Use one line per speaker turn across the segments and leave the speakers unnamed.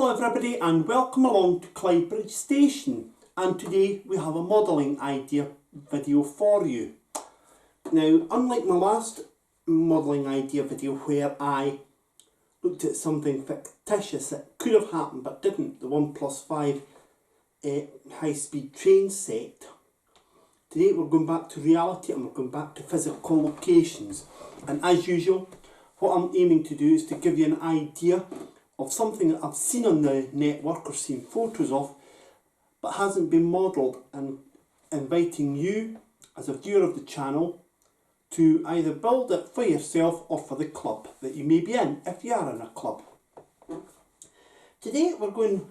Hello everybody and welcome along to Clydebridge Station, and today we have a modelling idea video for you. Now, unlike my last modelling idea video where I looked at something fictitious that could have happened but didn't, the 1+5 high-speed train set, today we're going back to reality and we're going back to physical locations. And as usual, what I'm aiming to do is to give you an idea of something that I've seen on the network or seen photos of but hasn't been modelled, and inviting you as a viewer of the channel to either build it for yourself or for the club that you may be in, if you are in a club. Today we're going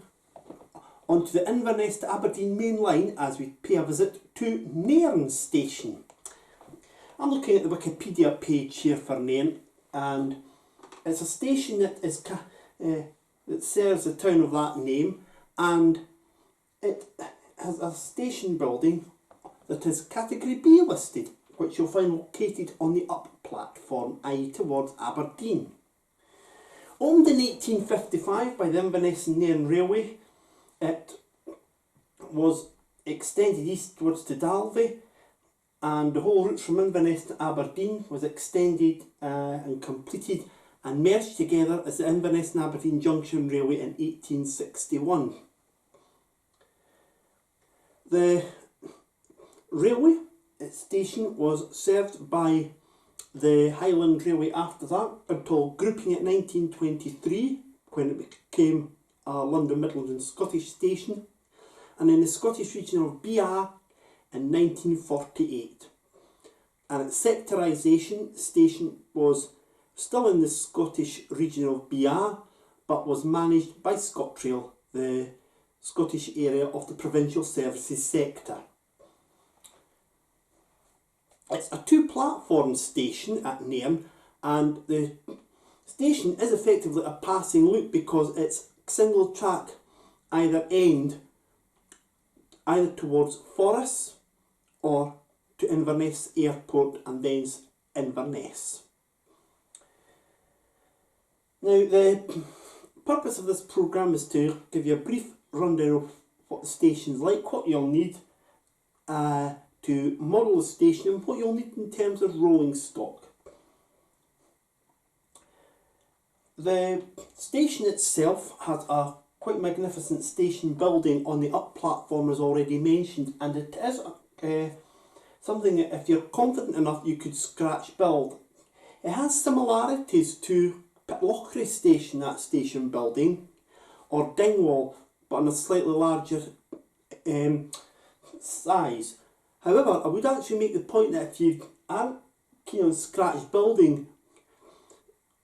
onto the Inverness to Aberdeen main line as we pay a visit to Nairn station. I'm looking at the Wikipedia page here for Nairn, and it's a station that is that serves the town of that name, and it has a station building that is category B listed, which you'll find located on the up platform, i.e. towards Aberdeen. Opened in 1855 by the Inverness and Nairn Railway, it was extended eastwards to Dalvey, and the whole route from Inverness to Aberdeen was extended and completed and merged together as the Inverness and Aberdeen Junction Railway in 1861. The railway station was served by the Highland Railway after that until grouping in 1923, when it became a London Midlands and Scottish station, and in the Scottish region of BR in 1948. And its sectorisation, the station was still in the Scottish region of BR, but was managed by ScotRail, the Scottish area of the provincial services sector. It's a two-platform station at Nairn, and the station is effectively a passing loop because it's single track either end, either towards Forres or to Inverness Airport and then Inverness. Now, the purpose of this programme is to give you a brief rundown of what the station's like, what you'll need to model the station, and what you'll need in terms of rolling stock. The station itself has a quite magnificent station building on the up platform, as already mentioned, and it is something that if you're confident enough you could scratch build. It has similarities to Pitlochry station, that station building, or Dingwall, but on a slightly larger size. However, I would actually make the point that if you aren't keen on scratch building,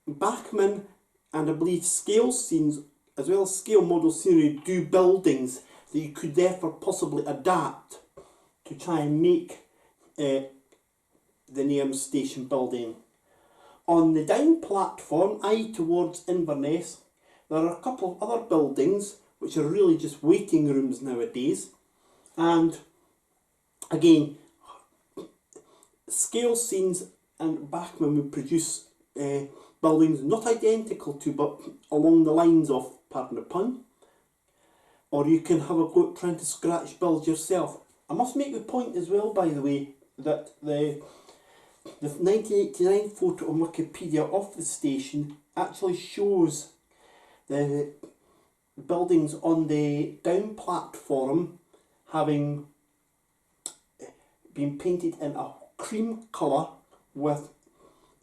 Bachmann and I believe Scale Scenes, as well as Scale Model Scenery, do buildings that you could therefore possibly adapt to try and make the Nairn station building. On the down platform, i.e. towards Inverness, there are a couple of other buildings which are really just waiting rooms nowadays, and again, Scale Scenes and Bachmann would produce buildings not identical to but along the lines of, pardon the pun, or you can have a go at trying to scratch build yourself. I must make the point as well, by the way, that the 1989 photo on Wikipedia of the station actually shows the buildings on the down platform having been painted in a cream colour with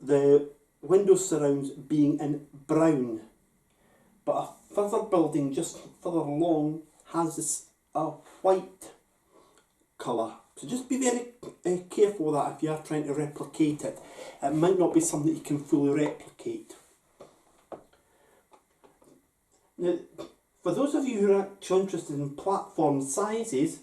the window surrounds being in brown. But a further building just further along has this white colour. So just be very careful with that if you are trying to replicate it. It might not be something that you can fully replicate. Now, for those of you who are actually interested in platform sizes,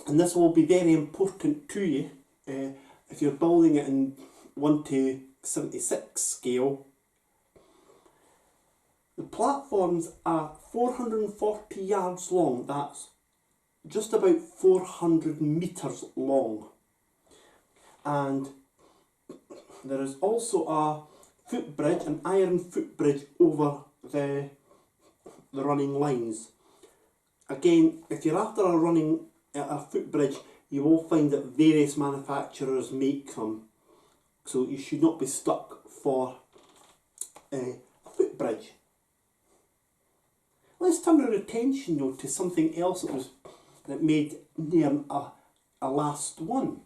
and this will be very important to you if you're building it in 1:76 scale, the platforms are 440 yards long. That's just about 400 metres long, and there is also a footbridge, an iron footbridge over the the running lines. Again, if you're after a footbridge, you will find that various manufacturers make them, so you should not be stuck for a footbridge. Let's turn our attention though to something else that made Nairn a last one.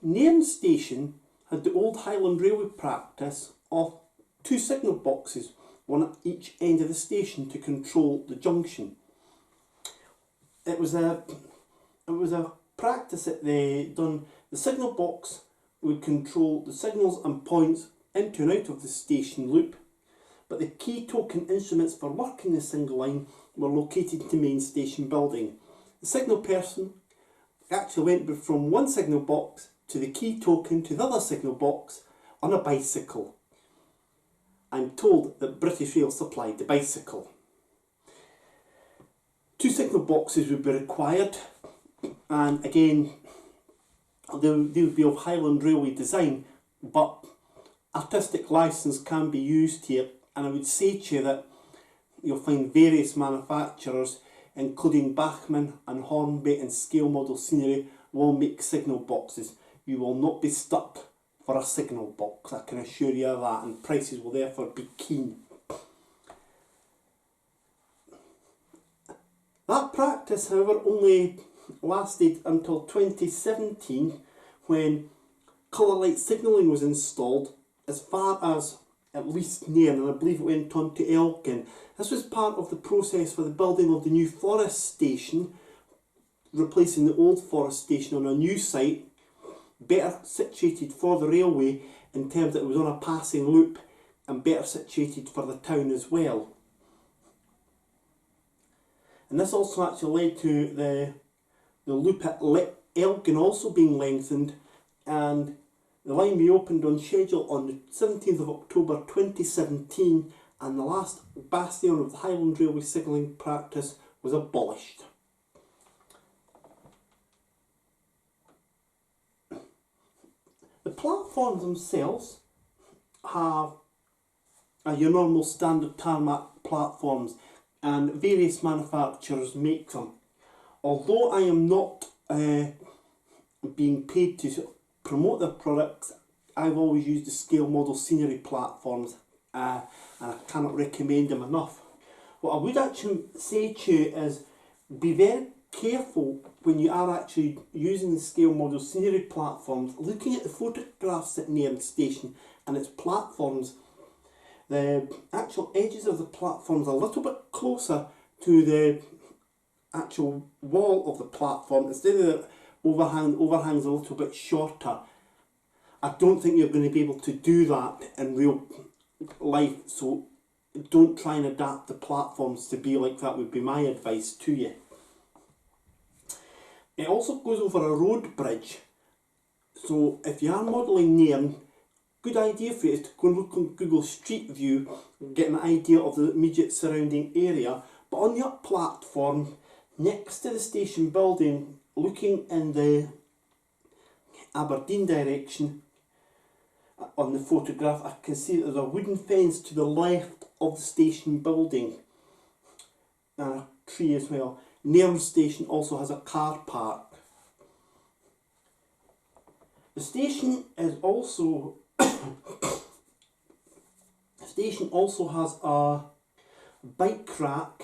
Nairn station had the old Highland Railway practice of 2 signal boxes, one at each end of the station to control the junction. It was a practice that they done. The signal box would control the signals and points into and out of the station loop, but the key token instruments for working the single line were located in the main station building. The signal person actually went from one signal box to the key token to the other signal box on a bicycle. I'm told that British Rail supplied the bicycle. 2 signal boxes would be required, and again they would be of Highland Railway design, but artistic licence can be used here, and I would say to you that you'll find various manufacturers including Bachmann and Hornby and Scale Model Scenery will make signal boxes. You will not be stuck for a signal box, I can assure you of that, and prices will therefore be keen. That practice, however, only lasted until 2017, when colour light signalling was installed as far as at least Nairn, and I believe it went on to Elgin. This was part of the process for the building of the new Forest station, replacing the old Forest station on a new site, better situated for the railway in terms that it was on a passing loop and better situated for the town as well. And this also actually led to the loop at Elgin also being lengthened, and the line reopened on schedule on the 17th of October 2017, and the last bastion of the Highland Railway signalling practice was abolished. The platforms themselves are your normal standard tarmac platforms, and various manufacturers make them. Although I am not being paid to promote their products, I've always used the Scale Model Scenery platforms, and I cannot recommend them enough. What I would actually say to you is be very careful when you are actually using the Scale Model Scenery platforms, looking at the photographs at Nairn station and its platforms. The actual edges of the platforms are a little bit closer to the actual wall of the platform, instead of the overhang's a little bit shorter. I don't think you're going to be able to do that in real life, so don't try and adapt the platforms to be like that, would be my advice to you. It also goes over a road bridge, so if you are modelling Nairn, good idea for you is to go and look on Google Street View and get an idea of the immediate surrounding area. But on your platform, next to the station building, looking in the Aberdeen direction, on the photograph I can see that there's a wooden fence to the left of the station building, and a tree as well. Nairn station also has a car park. The station is also the station also has a bike rack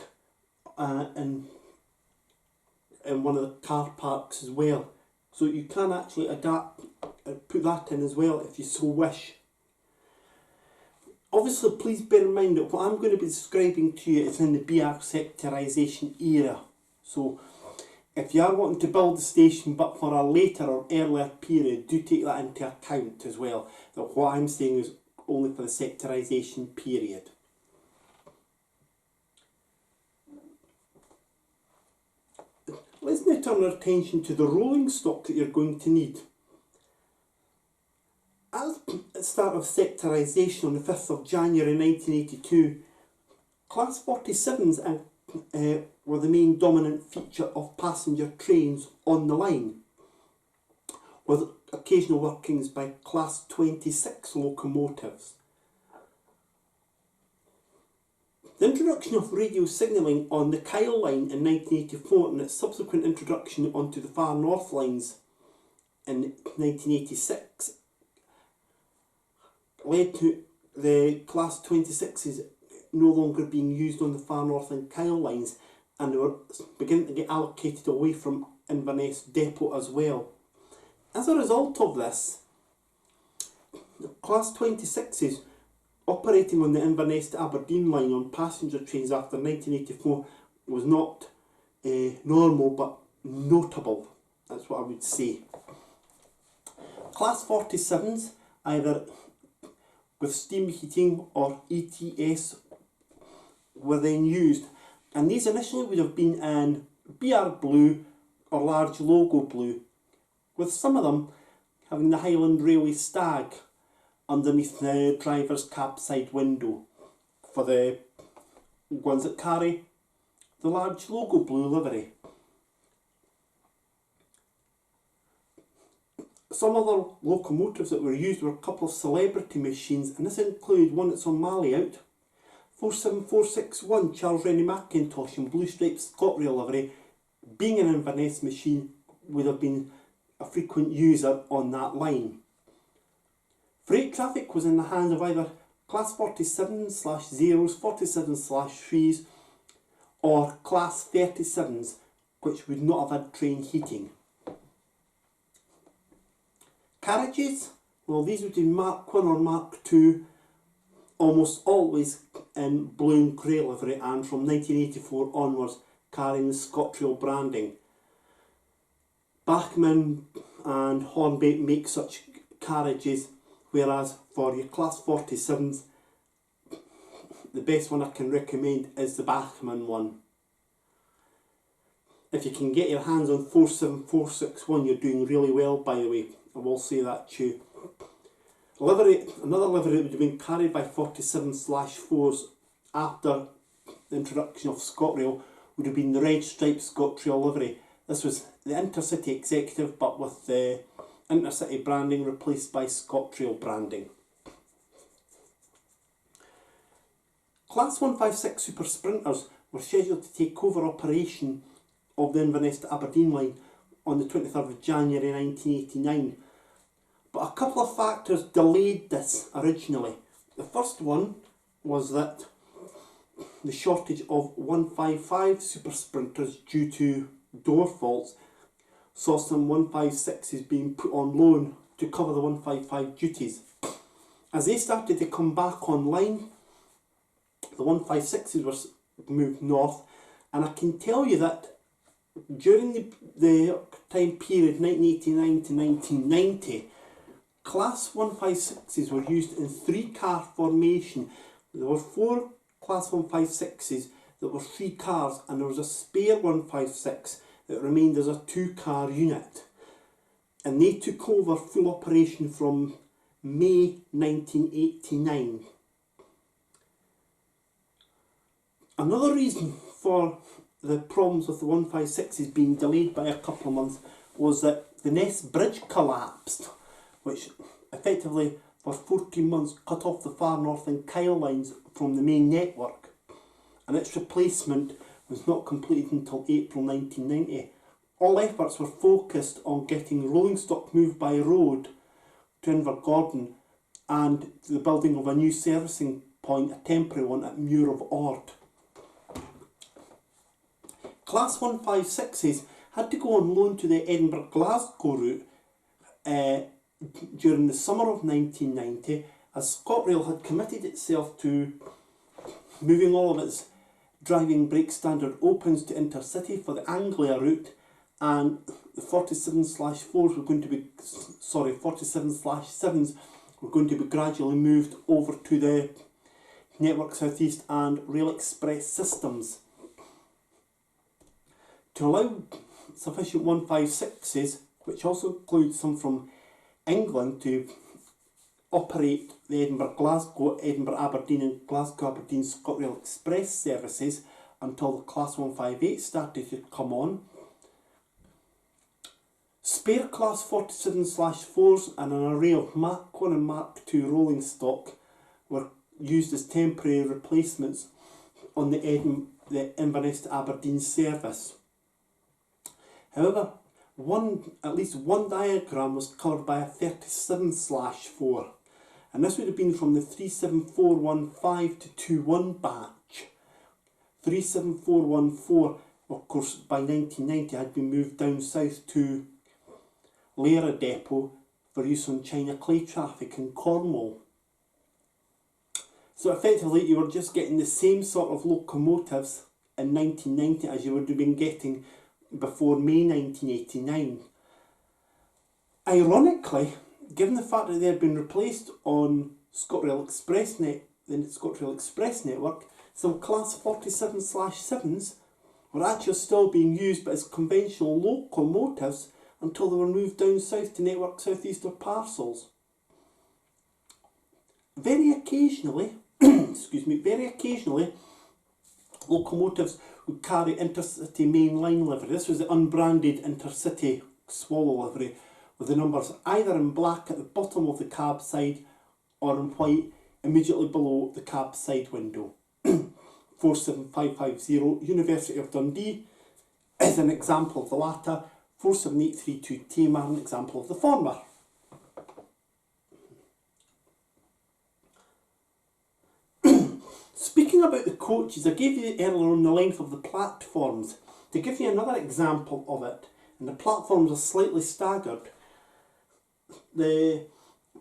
in one of the car parks as well, so you can actually adapt put that in as well if you so wish. Obviously, please bear in mind that what I'm going to be describing to you is in the BR sectorisation era, so if you are wanting to build the station but for a later or earlier period, do take that into account as well, that what I'm saying is only for the sectorisation period. Let's now turn our attention to the rolling stock that you're going to need. At the start of sectorisation on the 5th of January 1982, Class 47s were the main dominant feature of passenger trains on the line, with occasional workings by Class 26 locomotives. The introduction of radio signalling on the Kyle line in 1984 and its subsequent introduction onto the Far North lines in 1986 led to the Class 26s no longer being used on the Far North and Kyle lines, and they were beginning to get allocated away from Inverness depot as well. As a result of this, the Class 26s operating on the Inverness to Aberdeen line on passenger trains after 1984 was not normal but notable. That's what I would say. Class 47s, either with steam heating or ETS, were then used, and these initially would have been in BR blue or large logo blue, with some of them having the Highland Railway stag underneath the driver's cab side window for the ones that carry the large logo blue livery. Some other locomotives that were used were a couple of celebrity machines, and this included one that's on my layout, 47461 Charles Rennie Mackintosh in blue striped ScotRail livery. Being an Inverness machine, would have been a frequent user on that line. Freight traffic was in the hands of either Class 47/0s, 47/3s, or Class 37s, which would not have had train heating. Carriages, well, these would be Mark 1 or Mark 2, almost always in blue and grey livery, and from 1984 onwards carrying the ScotRail branding. Bachmann and Hornby make such carriages, whereas for your Class 47s, the best one I can recommend is the Bachmann one. If you can get your hands on 47461, you're doing really well, by the way. I will say that to you. Another livery that would have been carried by 47/4s after the introduction of ScotRail would have been the red striped ScotRail livery. This was the Intercity Executive, but with the Intercity branding replaced by ScotRail branding. Class 156 Super Sprinters were scheduled to take over operation of the Inverness to Aberdeen line on the 23rd of January 1989. But a couple of factors delayed this originally. The first one was that the shortage of 155 Super Sprinters due to door faults saw some 156s being put on loan to cover the 155 duties. As they started to come back online, the 156s were moved north, and I can tell you that during the time period 1989 to 1990, Class 156s were used in 3-car formation. There were 4 Class 156s that were 3 cars, and there was a spare 156 that remained as a 2-car unit. And they took over full operation from May 1989. Another reason for the problems with the 156s being delayed by a couple of months was that the Ness Bridge collapsed, which effectively for 14 months cut off the Far North and Kyle lines from the main network, and its replacement was not completed until April 1990. All efforts were focused on getting rolling stock moved by road to Invergordon and the building of a new servicing point, a temporary one at Muir of Ord. Class 156s had to go on loan to the Edinburgh-Glasgow route during the summer of 1990, as ScotRail had committed itself to moving all of its driving brake standard opens to Intercity for the Anglia route, and the 47/4s were going to be, 47/7s were going to be gradually moved over to the Network South East and Rail Express systems. To allow sufficient 156s, which also includes some from England, to operate the Edinburgh-Glasgow, Edinburgh-Aberdeen and Glasgow-Aberdeen ScotRail Express services until the Class 158 started to come on, spare Class 47/4s and an array of Mark 1 and Mark 2 rolling stock were used as temporary replacements on the Inverness to Aberdeen service. However, at least one diagram was covered by a 37/4, and this would have been from the 37415 to 21 batch. 37414, of course, by 1990 had been moved down south to Laira Depot for use on China clay traffic in Cornwall. So effectively you were just getting the same sort of locomotives in 1990 as you would have been getting before May 1989. Ironically, given the fact that they had been replaced on the ScotRail Express network, some Class 47/7s were actually still being used but as conventional locomotives until they were moved down south to Network South Easter parcels. Very occasionally, locomotives would carry intercity mainline livery. This was the unbranded intercity swallow livery, with the numbers either in black at the bottom of the cab side or in white immediately below the cab side window. 47550 University of Dundee is an example of the latter. 47832 Tamar, an example of the former. Speaking about the coaches, I gave you earlier on the length of the platforms. To give you another example of it, and the platforms are slightly staggered, the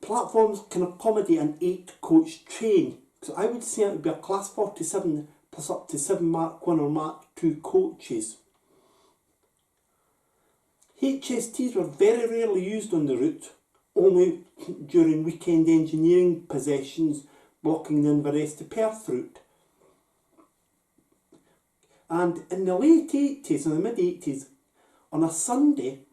platforms can accommodate an 8-coach train. So I would say it would be a Class 47 plus up to 7 Mark 1 or Mark 2 coaches. HSTs were very rarely used on the route, only during weekend engineering possessions blocking the Inverness to Perth route. And in the late 80s and the mid 80s, on a Sunday,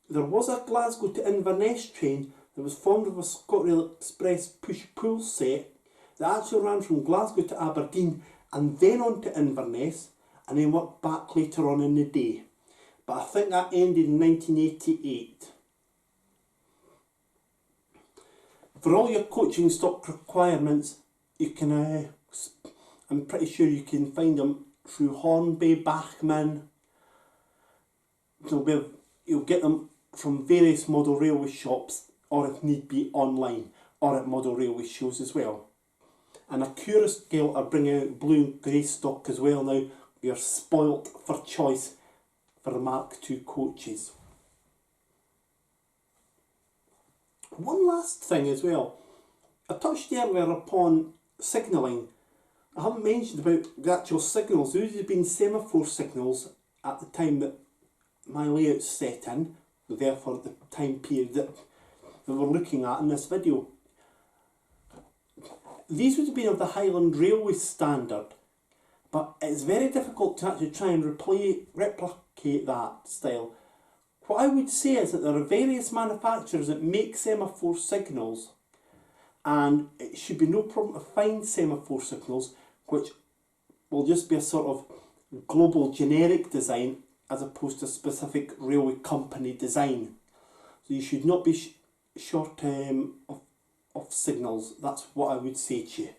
there was a Glasgow to Inverness train that was formed of a ScotRail Express push-pull set that actually ran from Glasgow to Aberdeen and then on to Inverness and then worked back later on in the day. But I think that ended in 1988. For all your coaching stock requirements, you can, I'm pretty sure you can find them through Hornby, Bachman. You'll get them from various model railway shops, or if need be online, or at model railway shows as well. And Accurascale are bringing out blue and grey stock as well now. You're spoilt for choice for the Mark II coaches. One last thing as well. I touched earlier upon signalling. I haven't mentioned about the actual signals. Those have been semaphore signals at the time that my layout's set in, therefore the time period that we're looking at in this video. These would have been of the Highland Railway standard, but it's very difficult to actually try and replicate that style. What I would say is that there are various manufacturers that make semaphore signals, and it should be no problem to find semaphore signals which will just be a sort of global generic design as opposed to specific railway company design. So you should not be short of signals. That's what I would say to you.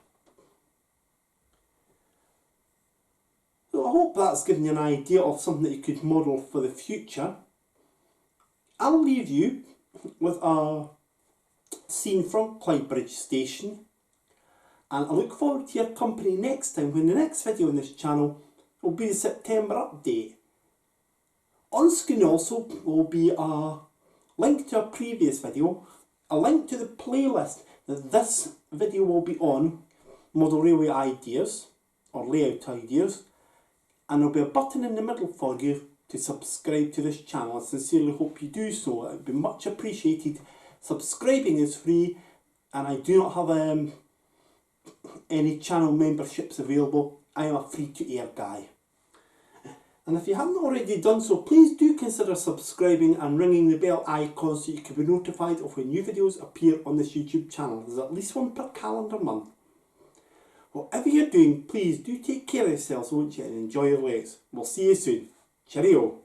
So I hope that's given you an idea of something that you could model for the future. I'll leave you with a scene from Clydebridge station, and I look forward to your company next time when the next video on this channel will be the September update. On screen also will be a link to a previous video, a link to the playlist that this video will be on, model railway ideas or layout ideas, and there'll be a button in the middle for you to subscribe to this channel. I sincerely hope you do so. It would be much appreciated. Subscribing is free, and I do not have any channel memberships available. I am a free-to-air guy. And if you haven't already done so, please do consider subscribing and ringing the bell icon so you can be notified of when new videos appear on this YouTube channel. There's at least one per calendar month. Whatever you're doing, please do take care of yourselves, won't you, and enjoy your legs. We'll see you soon. Cheerio.